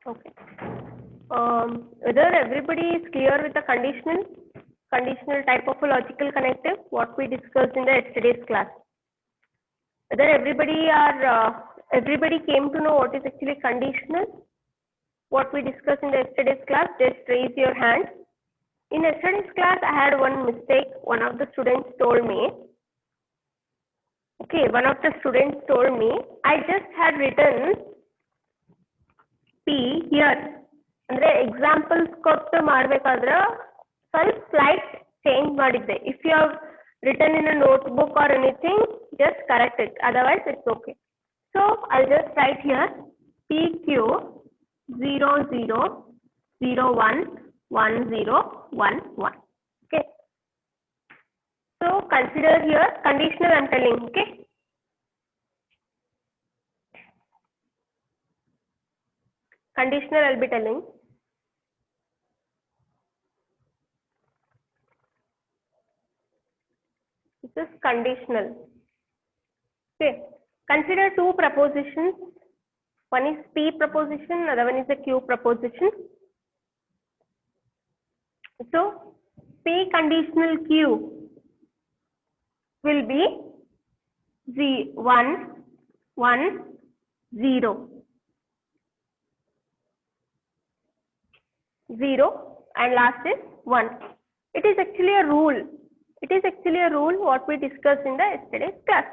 Okay. Whether everybody is clear with the conditional type of a logical connective, what we discussed in the yesterday's class. Whether everybody came to know what is actually conditional, what we discussed in the yesterday's class, just raise your hand. In yesterday's class, I had one mistake. One of the students told me, I just had written P here. ಅಂದ್ರೆ examples ಕೊಟ್ಟು ಮಾಡಬೇಕಾದ್ರೆ ಸ್ವಲ್ಪ slight change ಮಾಡಿದ್ದೆ. If you have written in a notebook or anything, just correct it, otherwise it's okay. So I just write here PQ 00011011. Okay. So consider here conditional I'm telling. Okay. Conditional I'll be telling. This is conditional. Okay. Consider two prepositions. One is P preposition, another one is a Q preposition. So P conditional Q will be 1 1 0 0 and last is 1. It is actually a rule. What we discussed in the yesterday's class.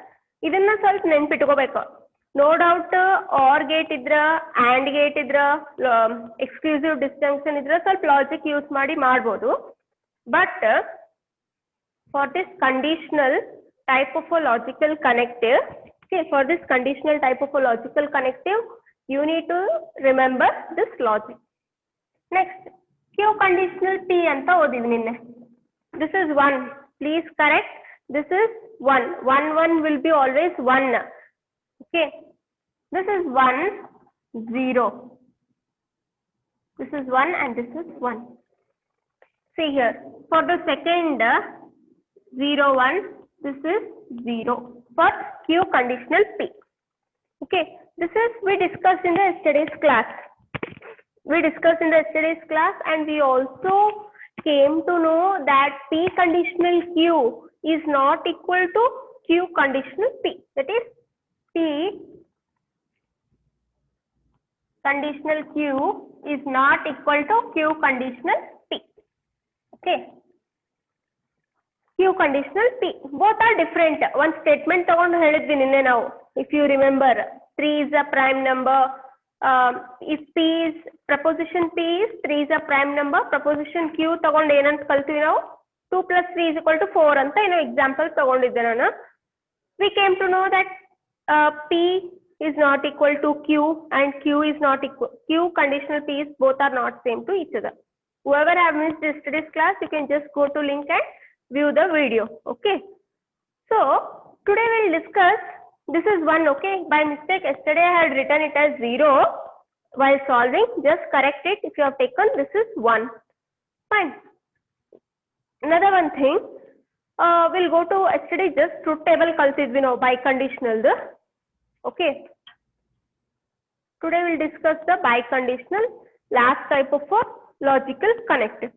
ಇದನ್ನ ಸ್ವಲ್ಪ ನೆನ್ಪಿಟ್ಕೋಬೇಕು. No doubt R gate ಇದ್ರ, and gate ಇದ್ರ, exclusive ಡಿಸ್ಟಂಕ್ಷನ್ ಇದ್ರ ಸ್ವಲ್ಪ logic use ಮಾಡಿ ಮಾಡ್ಬೋದು. But for this conditional type of a logical connective, you need to remember this logic. Next, Q conditional P anta odidini ninne. This is 1. Please correct. This is 1. 1 1 will be always 1. Okay. This is 1 0. This is 1 and this is 1. See here. For the second 0 1, this is 0 for Q conditional P. Okay. This is we discussed in the yesterday's class. And we also came to know that P conditional Q is not equal to Q conditional P. That is, P conditional Q is not equal to Q conditional P. Okay. Q conditional P. Both are different. One statement ತಗೊಂಡು ಹೇಳಿದ್ವಿ ನಿನ್ನೆ ನಾವು. If you remember, 3 is a prime number. If P is preposition P is 3 is a prime number, preposition Q ತಗೊಂಡು ಏನಂತ ಕಲ್ತೀವಿ ನಾವು, 2 plus 3 is equal to 4 ಅಂತ ಏನೋ example ತಗೊಂಡಿದ್ದೆ ನಾನು. We came to know that P is not equal to Q and Q is not equal. Q conditional P is both are not same to each other. Whoever have missed yesterday's class, you can just go to link and view the video. Okay. So today we'll discuss. This is 1, okay. By mistake, yesterday I had written it as 0 while solving. Just correct it. If you have taken, this is 1. Fine. Another one thing, we'll go to yesterday just truth table kaltidvi now biconditional. Okay. Today we'll discuss the biconditional, last type of a logical connective.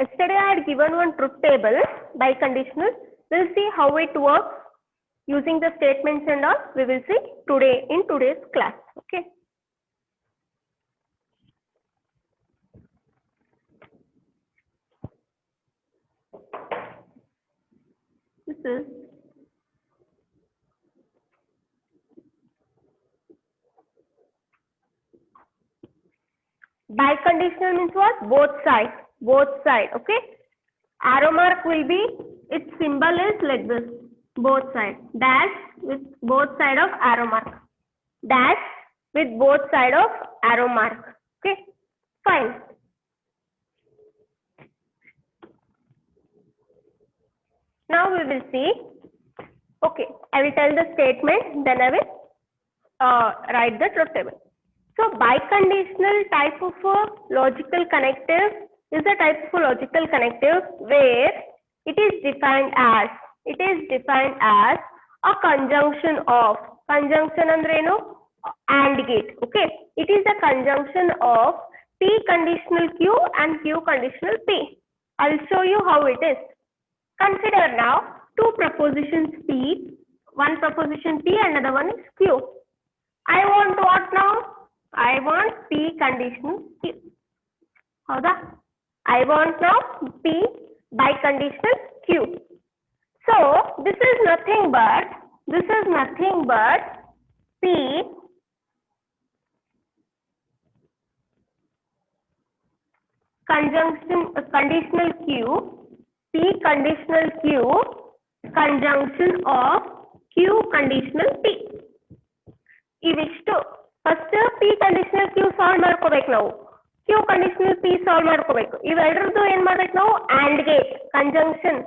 Yesterday I had given one truth table, biconditional. We'll see how it works using the statements and all. We will see today in today's class. Okay. This is biconditional means what? Both side. Okay. Arrow mark will be, its symbol is like this, both side. Dash with both side of arrow mark. Dash with both side of arrow mark. Okay. Fine. Now we will see. Okay. I will tell the statement, then I will write the truth table. So biconditional type of a logical connective is a type of logical connective where it is defined as, It is defined as a conjunction of. Conjunction ಅಂದ್ರೆ ಏನು? AND gate. Okay. It is a conjunction of P conditional Q and Q conditional P. I'll show you how it is. Consider now two propositions P. One proposition P, another one is Q. I want what now? I want P conditional Q. Howda? I want now P biconditional Q. So this is nothing but P conditional Q, P conditional Q conjunction of Q conditional P. ಇವಿಷ್ಟು first P conditional Q solve ಮಾಡ್ಕೋಬೇಕು ನಾವು. Q conditional P solve ಮಾಡ್ಕೋಬೇಕು. ಇವೆರಡರದ್ದು ಏನ್ ಮಾಡ್ಬೇಕು ನಾವು? AND gate, conjunction,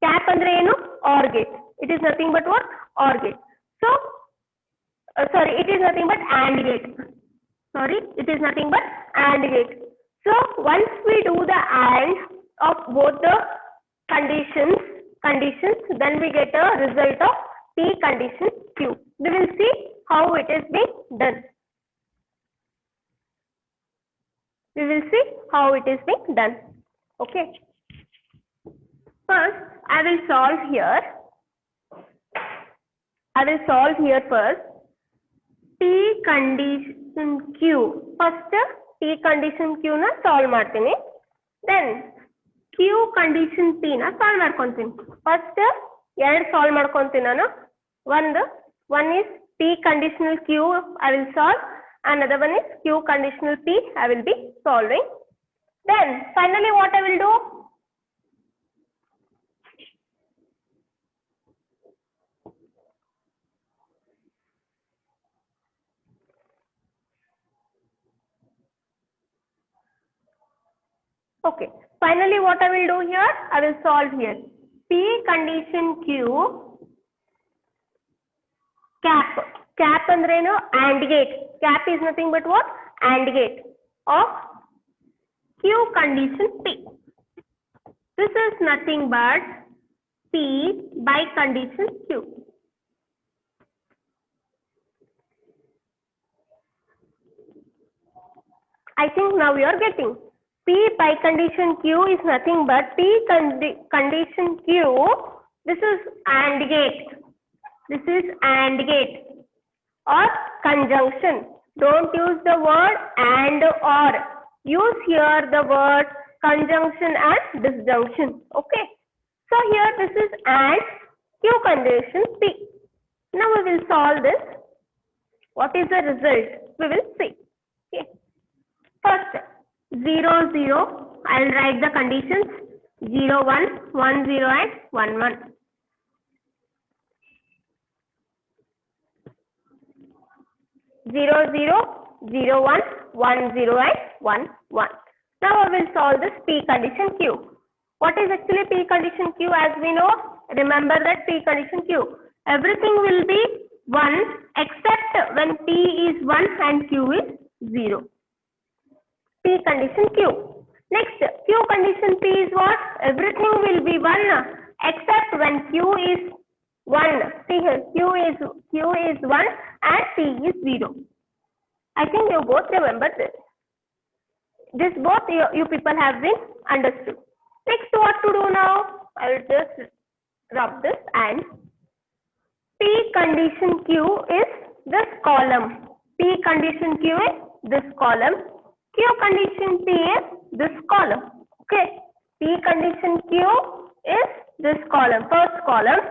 cap ಅಂದ್ರೆ ಏನು? OR gate. It is nothing but what? OR gate. So sorry, it is nothing but AND gate. Sorry, it is nothing but AND gate. So once we do the AND of both the conditions, then we get a result of P condition Q. We will see how it is being done. We will see how it is being done. Okay. First, I will solve here. First. P condition Q. First, P condition Q na solve ಮಾಡ್ತೀನಿ. Then Q condition P na solve ಮಾಡ್ಕೊಂತೀನಿ. First, ಎರಡು solve ಮಾಡ್ಕೊಂತೀನಿ ನಾನು. One is P conditional Q I will solve. Another one is Q conditional P I will be solving. Then finally what I will do? Okay, finally what I will do here? I will solve here. P condition Q cap ಅಂದ್ರೆ ಏನು? AND gate. Cap is nothing but what? AND gate of Q condition P. This is nothing but P by condition Q. I think now you are getting. P by condition Q is nothing but P condition Q. This is AND gate. This is AND gate or conjunction. Don't use the word AND or. Use here the word conjunction and disjunction. Okay. So here this is AND Q condition P. Now we will solve this. What is the result? We will see. Okay. First 0 0. I'll write the conditions 0 1 1 0 and 1 1. 0 0 0 1 1 0 and 1 1. Now I will solve this P condition Q. What is actually P condition Q? As we know, remember that P condition Q, everything will be 1 except when P is 1 and Q is 0. P condition Q. Next, Q condition P is what? Everything will be 1 except when Q is 1. See here, Q is 1 and P is 0. I think you both remember this. This both you people have been understood. Next, what to do now? I will just rub this and P condition Q is this column. P condition Q is this column. Q condition P is this column. Okay. P condition Q is this column, first column.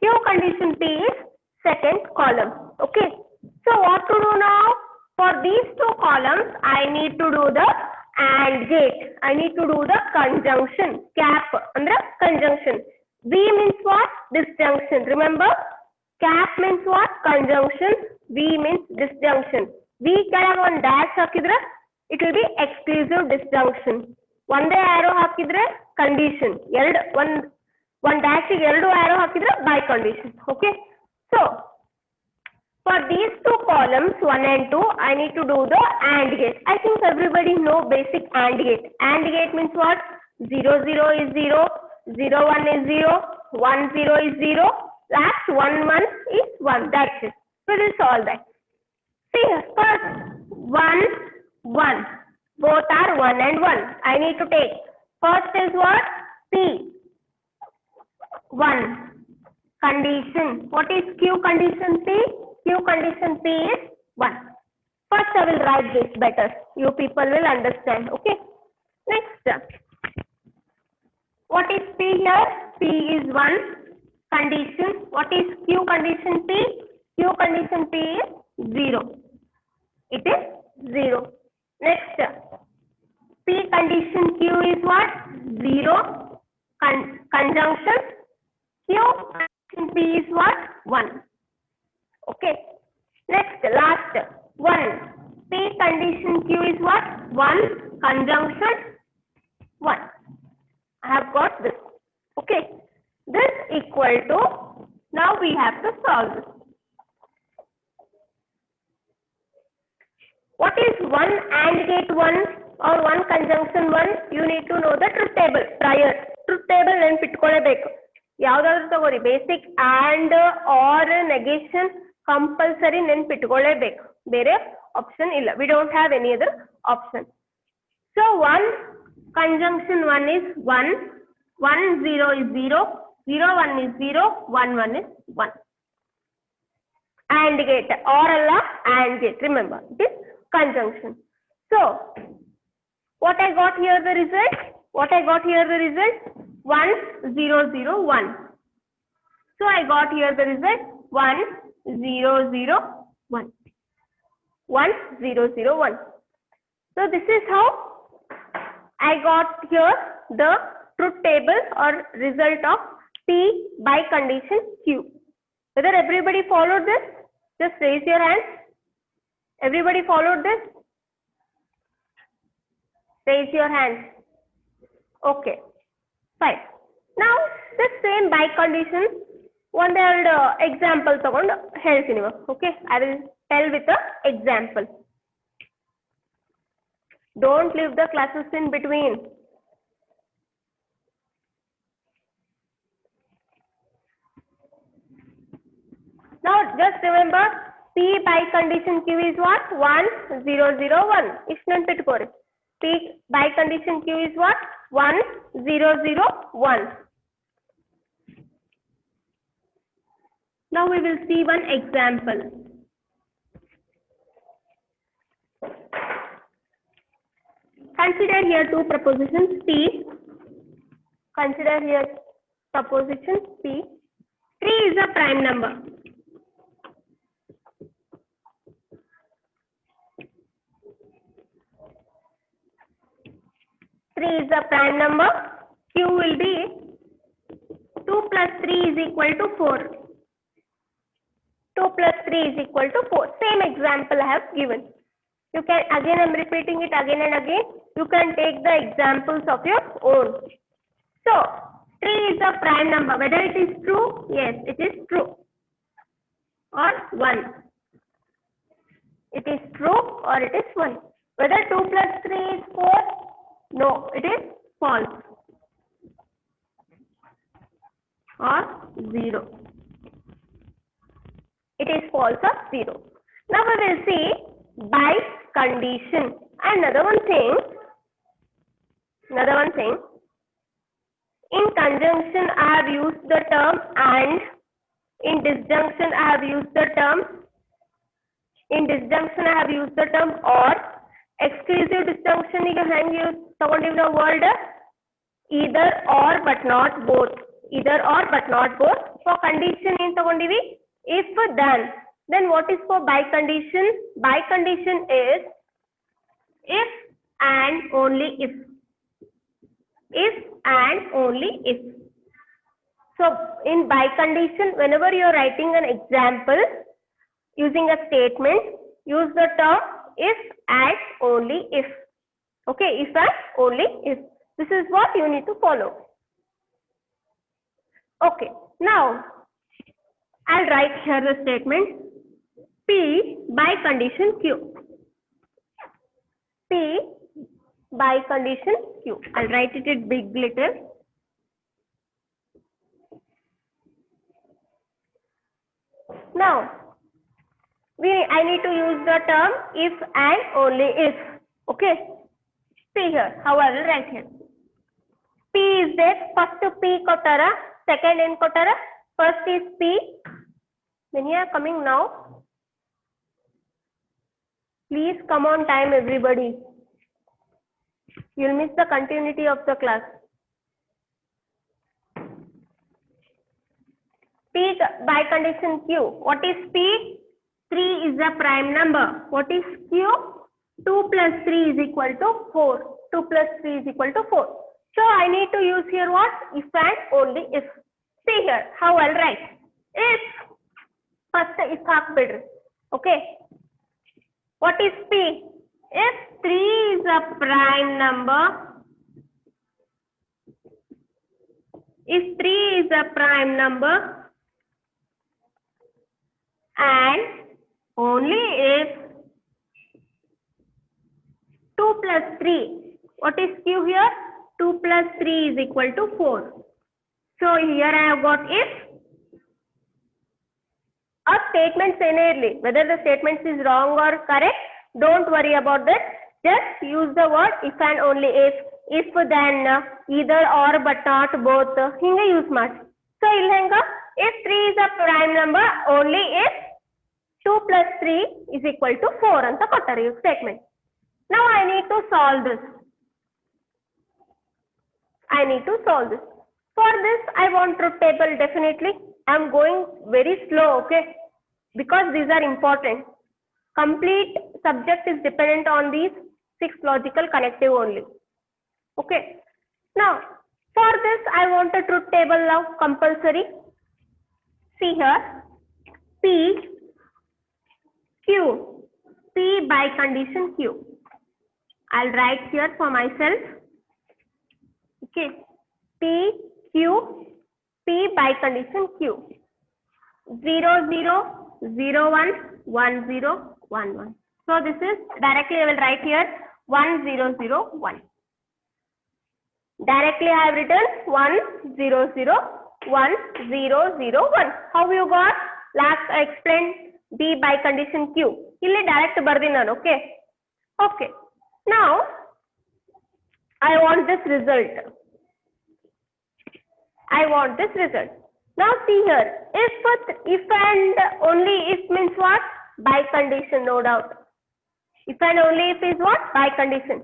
Q condition P is second column. Okay. So what to do now? For these two columns, I need to do the AND gate. I need to do the conjunction. Cap under conjunction. V means what? Disjunction. Remember? Cap means what? Conjunction. V means disjunction. V ಕೆಳಗೆ ಒಂದು dash ಹಾಕಿದ್ರೆ it will be exclusive disjunction. ಒಂದೇ arrow ಹಾಕಿದ್ರೆ condition. one dash ಗೆ ಎರಡು arrow ಹಾಕಿದ್ರೆ by condition. Okay. So for these two columns 1 and 2, I need to do the AND gate. I think everybody know basic AND gate. AND gate means what? 0 0 is 0, 0 1 is 0, 1 0 is 0, last 1 1 is 1. That's it. We will solve that. See here, first 1 1. Both are 1 and 1. I need to take. First is what? P. 1. Condition. What is Q condition P? Q condition P is 1. First I will write this better. You people will understand. Okay. Next. What is P here? P is 1. Condition. What is Q condition P? Q condition P is 0. It is 0. Next. P condition Q is what? 0. Conjunction. Q condition P is what? 1. Okay. Next, last 1. P condition Q is what? 1. Conjunction 1. I have got this. Okay. This equal to, now we have to solve this. What is 1 AND gate 1 or 1 conjunction 1? You need to know the truth table prior. Truth table ನೆನಪಿಟ್ಕೊಳ್ಳಬೇಕು. ಯಾವುದಾದರೂ ತಗೋರಿ basic and or negation compulsory ನೆನಪಿಟ್ಕೊಳ್ಳೇಬೇಕು. ಬೇರೆ option ಇಲ್ಲ. We don't have any other option. So 1 conjunction 1 is 1, 1 0 is 0, 0 1 is 0, 1 1 is 1. AND gate or alla AND gate. Remember, it is conjunction. So what I got here the result? What I got here the result? 1 0 0 1. So I got here the result 1 0 0 1. 1 0 0 1. So this is how I got here the truth table or result of P by condition Q. Whether everybody followed this? Just raise your hand. Everybody followed this? Raise your hand. Okay. Fine. Now the same by condition one example ತಗೊಂಡು ಹೇಳ್ತೀನಿ. Okay. I will tell with the example. Don't leave the classes in between. Now just remember P by condition Q is what? 1 0 0 1. ಇಷ್ಟು ನೆನಪಿಟ್ಕೋರಿ. P by condition Q is what? 1 0 0 1. Now we will see one example. Consider here two propositions P. Consider here proposition P. 3 is a prime number. 3 is a prime number. Q will be 2 plus 3 is equal to 4. 2 plus 3 is equal to 4. Same example I have given. You can, again I am repeating it again and again. You can take the examples of your own. So 3 is a prime number. Whether it is true? Yes, it is true. Or 1. It is true or it is 1. Whether 2 plus 3 is 4? No, it is false. Or 0. It is false or 0. Now we will see by condition. Another one thing. In conjunction I have used the term and. In disjunction I have used the term. In disjunction I have used the term or. Exclusive disjunction ಈಗ ಹೆಂಗೆ use ತಗೊಂಡಿವಿ ನಾವು word either or but not both. Either or but not both. For condition ಏನು ತಗೊಂಡಿವಿ if then what is for by condition? By condition is if and only if. If and only if. So in by condition, whenever you are writing an example using a statement, use the term if and only if. Okay, if and only if. This is what you need to follow. Okay, now I'll write here the statement P by condition Q. P by condition Q. I'll write it in big letters. Now I need to use the term if and only if. Okay, see here how I will write here. P is there, first P kotara, second N kotara, first is P, then you are coming now. Please come on time everybody, you will miss the continuity of the class. P by condition Q, what is P? 3 is a prime number. What is Q? 2 plus 3 is equal to 4. 2 plus 3 is equal to 4. So I need to use here what? If and only if. See here how I'll write. If, first if half bidder. Okay. What is P? If 3 is a prime number, if 3 is a prime number and only if 2 plus 3, what is Q here? 2 plus 3 is equal to 4. So here I have got if. A statement scenario, whether the statement is wrong or correct, don't worry about that. Just use the word if and only if. If then either or but not both. Hinga use much. So if 3 is a prime number, only if 2 plus 3 is equal to 4 anta kottare statement. Now I need to solve this. I need to solve this. For this I want truth table definitely. I am going very slow, okay? Because these are important. Complete subject is dependent on these 6 logical connective only. Okay. Now for this I want a truth table now compulsory. See here. P Q. P by condition Q. I'll write here for myself. Okay. P Q. P by condition Q. 0 0 0 1 1 0 1 1. So this is directly I will write here 1 0 0 1. Directly I have written 1 0 0 1 0 0 1. How you got? Last I explained B by condition Q. Illi direct bardinanu. Okay. Okay. Now I want this result. I want this result. Now see here. If and only if means what? By condition, no doubt. If and only if is what? By condition.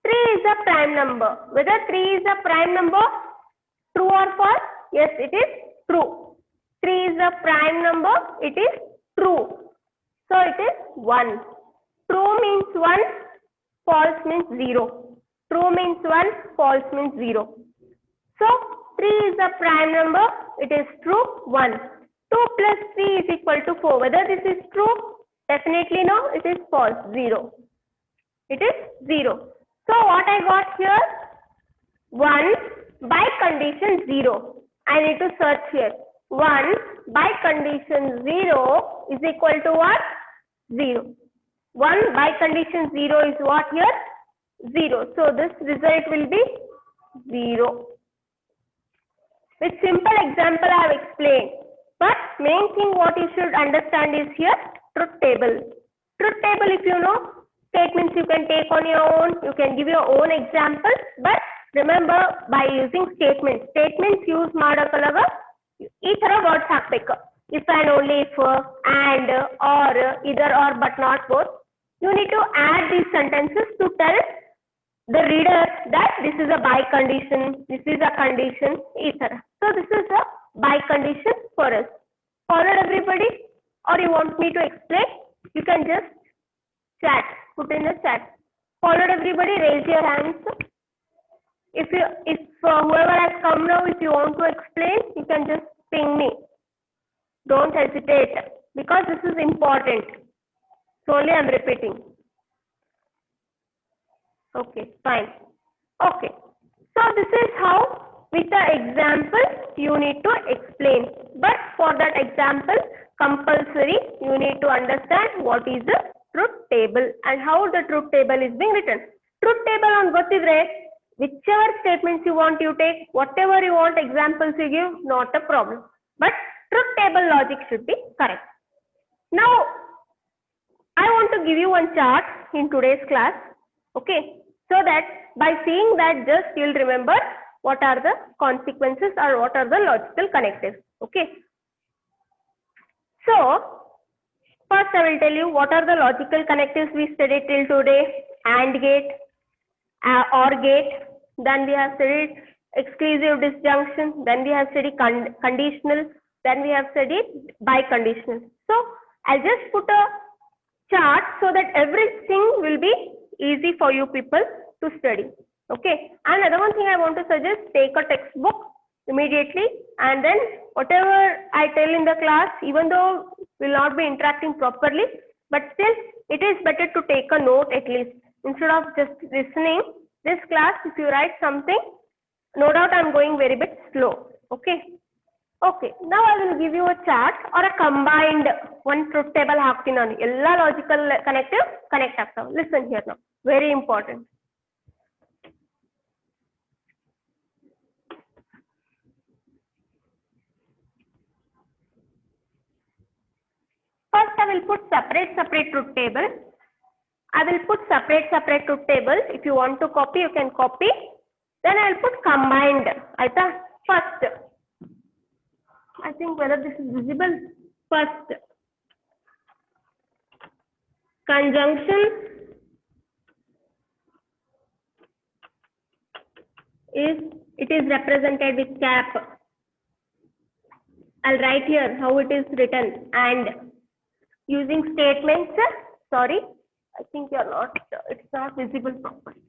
3 is a prime number. Whether 3 is a prime number, true or false? Yes, it is true. 3 is a prime number, it is true. So it is 1. True means 1, false means 0. True means 1, false means 0. So 3 is a prime number, it is true, 1. 2 plus 3 is equal to 4. Whether this is true? Definitely no, it is false, 0. It is 0. So what I got here? 1 by condition 0. I need to search here. 1 by condition 0 is equal to what? 0. 1 by condition 0 is what here? 0. So this result will be 0. With simple example I have explained. But main thing what you should understand is here truth table. Truth table, if you know, statements you can take on your own, you can give your own examples, but remember by using statements. Statements use ಮಾಡಕಲಾಗ ಈ ತರ words ಹಾಕಬೇಕು. If and only if, and, or, either or but not both. You need to add these sentences to tell the reader that this is a by condition, this is a condition, etc. So this is a by condition for us. Followed everybody, or you want me to explain? You can just chat, put in the chat. Followed everybody, raise your hands. If whoever has come now, if you want to explain, you can just ping me. Don't hesitate because this is important. Slowly I am repeating. Okay, fine. Okay. So this is how with the example you need to explain. But for that example, compulsory you need to understand what is the truth table and how the truth table is being written. Truth table on gottidre, whichever statements you want you take, whatever you want examples you give, not a problem. But truth table logic should be correct. Now, I want to give you one chart in today's class, okay, so that by seeing that just you'll remember what are the consequences or what are the logical connectives, okay. So, first I will tell you what are the logical connectives we studied till today: AND gate, OR gate, then we have studied exclusive disjunction, then we have studied conditional, then we have studied biconditional. So, I'll just put a chart so that everything will be easy for you people to study, okay. And another one thing I want to suggest, take a textbook immediately, and then whatever I tell in the class, even though we'll not be interacting properly, but still it is better to take a note at least instead of just listening this class. If you write something, no doubt I'm going very bit slow, okay. Okay, now I will give you a chart or a combined one truth table ಹಾಕ್ತೀನಿ ನಾನು ಎಲ್ಲ logical connective connect ಆಗ್ತಾವೆ. Listen here now, very important. First I will put separate truth table. I will put separate truth table. If you want to copy, you can copy. Then I will put combined. Aita, first, I think whether this is visible. First, conjunction is represented with cap. I'll write here how it is written, and using statements. Sorry, I think you're not. It's not visible properly.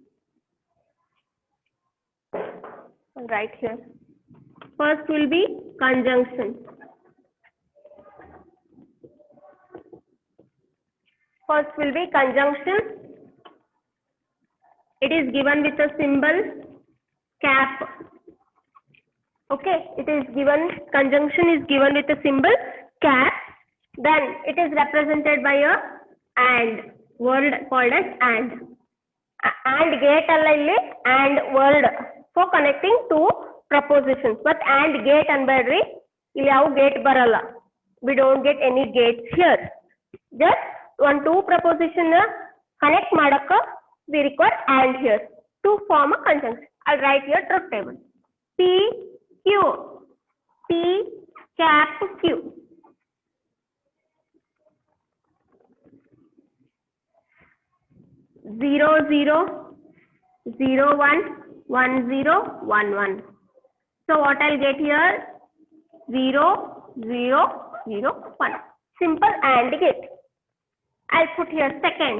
I'll write here. First will be conjunction. First will be conjunction. It is given with a symbol cap. Okay, it is given, conjunction is given with a symbol cap. Then it is represented by a AND, word called as AND. AND gate allalli AND word for connecting two propositions. But AND gate anbadri, illi yav gate baralla. We don't get any gates here. Just one two proposition connect madaka, we require AND here to form a conjunction. I'll write here truth table. P Q, P cap Q. 0 0 0 1 1 0 1 1. So what I'll get here? 0 0 0 1. Simple AND gate. I'll put here second,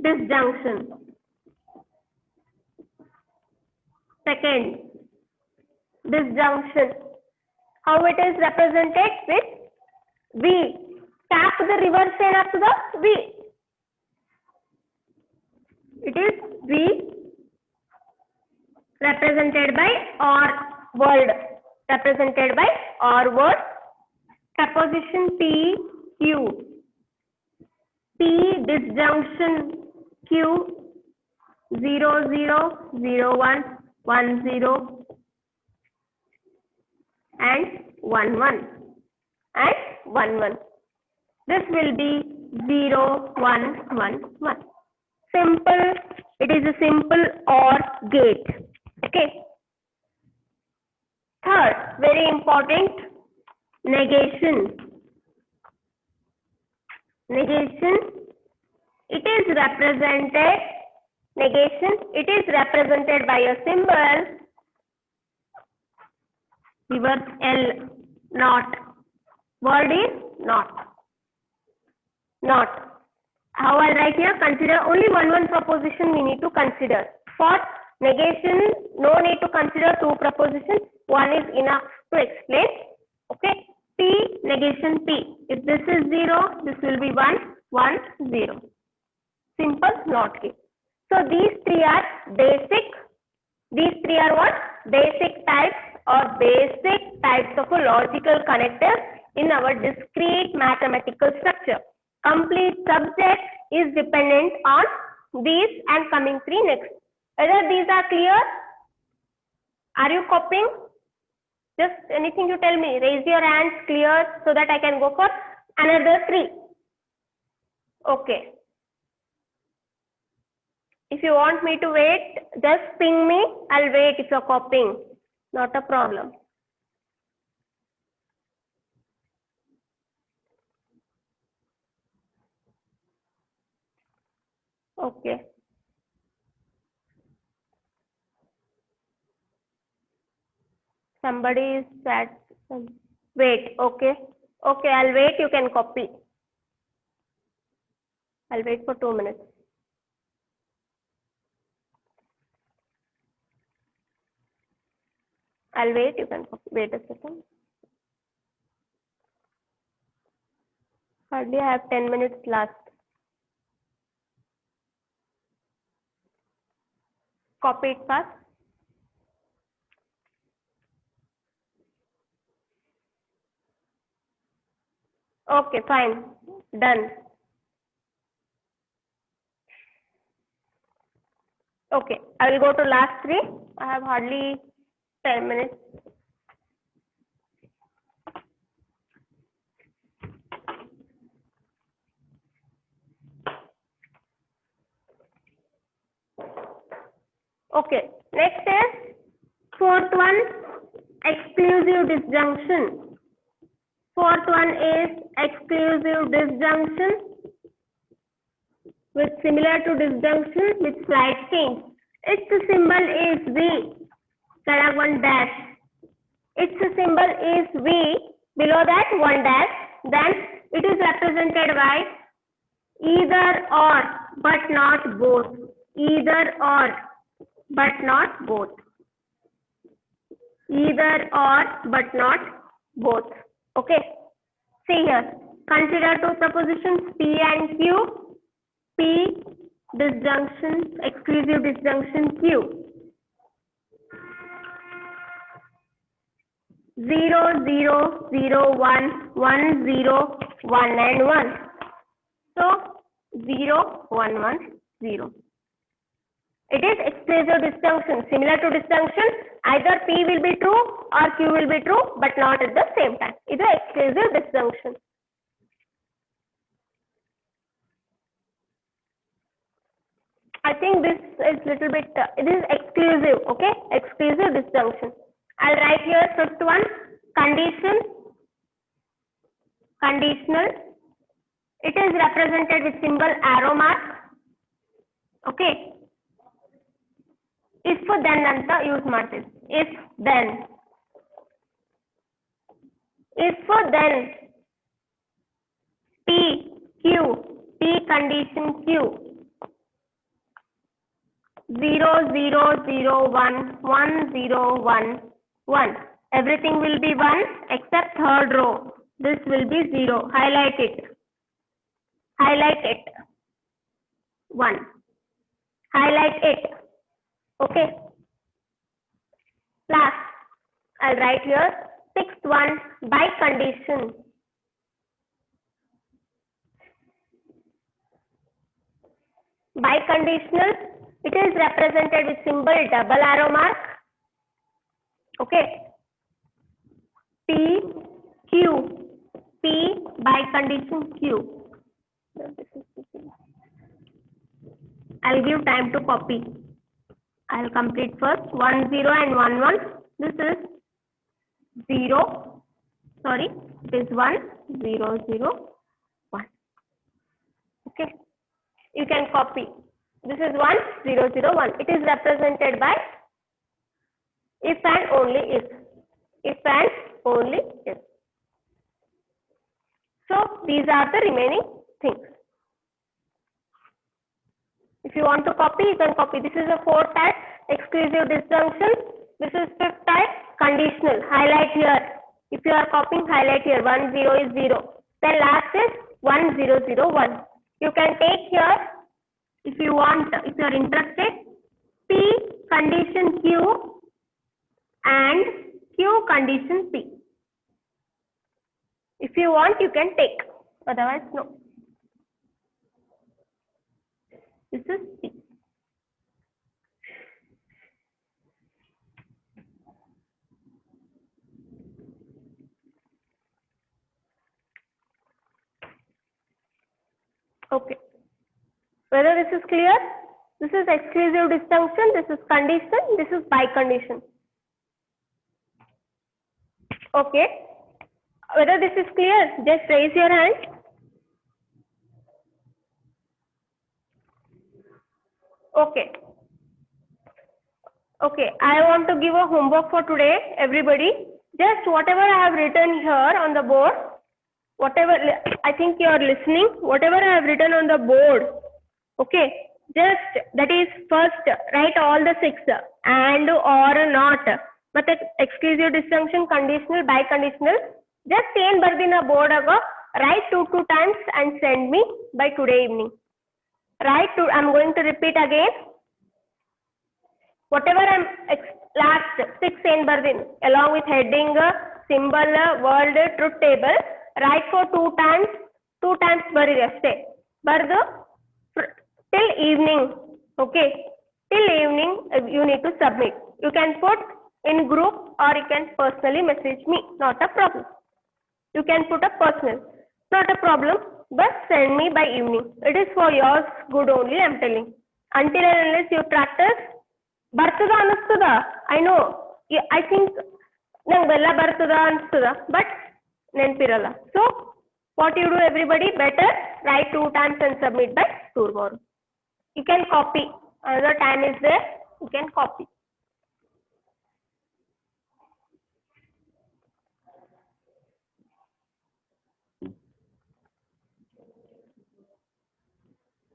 disjunction. Second, disjunction. How it is represented? With V. Cap the reverse end of the V. It is V represented by OR word. Represented by OR word. Preposition P, Q. P disjunction Q 0 0 0 1 1 0 and 1 1 and 1 1. This will be 0 1 1 1. Simple. It is a simple OR gate. Okay. Third, very important, negation. Negation. It is represented. Negation. It is represented by a symbol. Reverse L. Not. Word is not. Not. How I write here? Consider only one proposition we need to consider. For negation, no need to consider two propositions. One is enough to explain. Okay. P negation P. If this is 0, this will be 1 1 0. Simple not case. So these three are basic. These three are what? Basic types or basic types of a logical connector in our discrete mathematical structure. Complete subject is dependent on these and coming three next. Whether these are clear? Are you copying? Just anything you tell me. Raise your hands clear so that I can go for another three. Okay. If you want me to wait, just ping me. I'll wait if you're copying. Not a problem. Okay. Somebody is chat. Wait. Okay. Okay. I'll wait. You can copy. I'll wait for 2 minutes. I'll wait. You can copy. Wait a second. Hardly I have 10 minutes last. Copy it fast. Okay, fine. Done. Okay, I will go to last 3. I have hardly 10 minutes. Okay, next is 4th one, exclusive disjunction. 4th one is exclusive disjunction with similar to disjunction with slight change. Its symbol is V, correct, 1 dash. Its symbol is V, below that 1 dash. Then it is represented by either or, but not both. Either or, but not both. Either or, but not both. Okay. See here. Consider two propositions P and Q. P disjunction, exclusive disjunction Q. 0, 0, 0, 1, 1, 0, 1 and 1. So 0, 1, 1, 0. It is exclusive disjunction. Similar to disjunction, either P will be true or Q will be true, but not at the same time. It is exclusive disjunction. I think this is little bit, it is exclusive, okay? Exclusive disjunction. I'll write here 5th one, condition, conditional. It is represented with symbol arrow mark, okay? If then anta use ಮಾಡ್ತೀವಿ. If then P Q P condition Q 0 0 0 1 1 0 1 1. Everything will be 1 except 3rd row. This will be 0. Highlight it. Highlight it. 1. Highlight it. Okay. Last, I'll write here 6th one, by condition. By conditional, it is represented with symbol double arrow mark. Okay. P Q P by condition Q. I'll give time to copy. I'll complete first 1 0 and 1 1. This is 0. Sorry, it is 1 0 0 1. Okay. You can copy. This is 1 0 0 1. It is represented by if and only if. If and only if. So these are the remaining things. If you want to copy, you can copy. This is a 4th type, exclusive disjunction. This is 5th type, conditional. Highlight here. If you are copying, highlight here. 1 0 is 0. Then last is 1 0 0 1. You can take here, if you want, if you are interested, P condition Q and Q condition P. If you want, you can take. Otherwise, no. This is P. Okay. Whether this is clear? This is exclusive disjunction, this is condition, this is bicondition. Okay. Whether this is clear? Just raise your hand. Okay. Okay, I want to give a homework for today, everybody. Just whatever I have written here on the board, whatever, I think you are listening, whatever I have written on the board, okay, just that is first write all the 6 and, or, not, but exclusive disjunction, conditional, biconditional, just ಏನು ಬರ್ದಿನ board write 2 times and send me by today evening. Right, I'm going to repeat again. Whatever I'm last 6 ಏನ್ ಬರ್ದಿನಿ along with heading, symbol, word, truth table, write for 2 times ಬರೀರಿ ಅಷ್ಟೇ. ಬರ್ದು till evening, okay, till evening you need to submit. You can put in group or you can personally message me, not a problem. You can put a personal, not a problem, but send me by evening. It is for yours good only, I'm telling. Until and unless you practice, ಬರ್ತದ ಅನಿಸ್ತದ, I know, I think ನಂಗೆಲ್ಲ ಬರ್ತದ ಅನಿಸ್ತದ, but ನೆನಪಿರಲ್ಲ. So what you do, everybody, better write 2 times and submit by tomorrow. You can copy, another time is there, you can copy.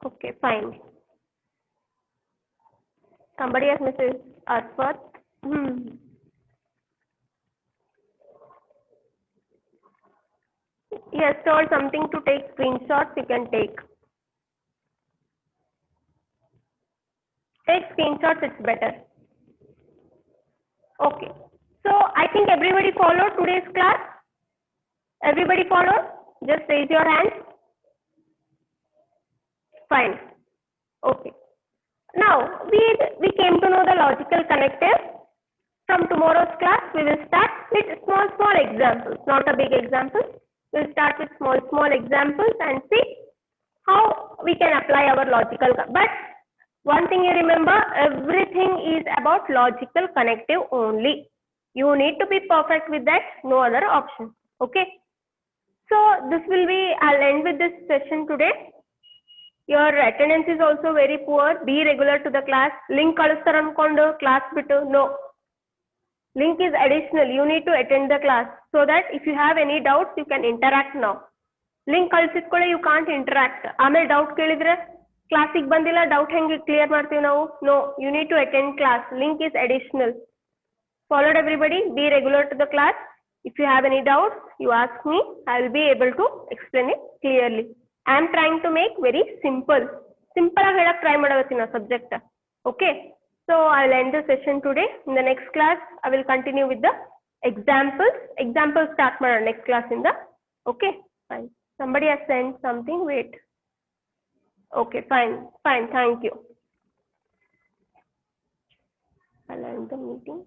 Okay, fine. Somebody has messaged us first. Yes, told something to take screenshots, you can take. Take screenshots, it's better. Okay. So I think everybody followed today's class. Everybody followed? Just raise your hand. Fine. Okay. Now we came to know the logical connective. From tomorrow's class, we will start with small examples, not a big example. We'll start with small examples and see how we can apply our logical. But one thing you remember, everything is about logical connective only. You need to be perfect with that, no other option. Okay. So this will be, I'll end with this session today. Your attendance is also very poor. Be regular to the class. Link ಕಳಿಸ್ತಾರ ಅನ್ಕೊಂಡು class ಬಿಟ್ಟು, no. Link is additional. You need to attend the class so that if you have any doubts, you can interact now. Link ಕಳಿಸಿದ್ಕೊಳ್ಳೆ you can't interact. ಆಮೇಲೆ doubt ಕೇಳಿದ್ರೆ ಕ್ಲಾಸಿಗೆ ಬಂದಿಲ್ಲ, doubt ಹೆಂಗೆ clear ಮಾಡ್ತೀವಿ ನಾವು? No, you need to attend class. Link is additional. Followed, everybody. Be regular to the class. If you have any doubts, you ask me. I will be able to explain it clearly. I am trying to make very simple ಆಗಿ ಹೇಳಕ್ try ಮಾಡಕತ್ತೀನಿ subject. Okay. So I will end the session today. In the next class, I will continue with the examples. Examples start ಮಾಡೋಣ next class in the. Okay. Fine. Somebody has sent something. Wait. Okay. Fine. Thank you. I'll end the meeting.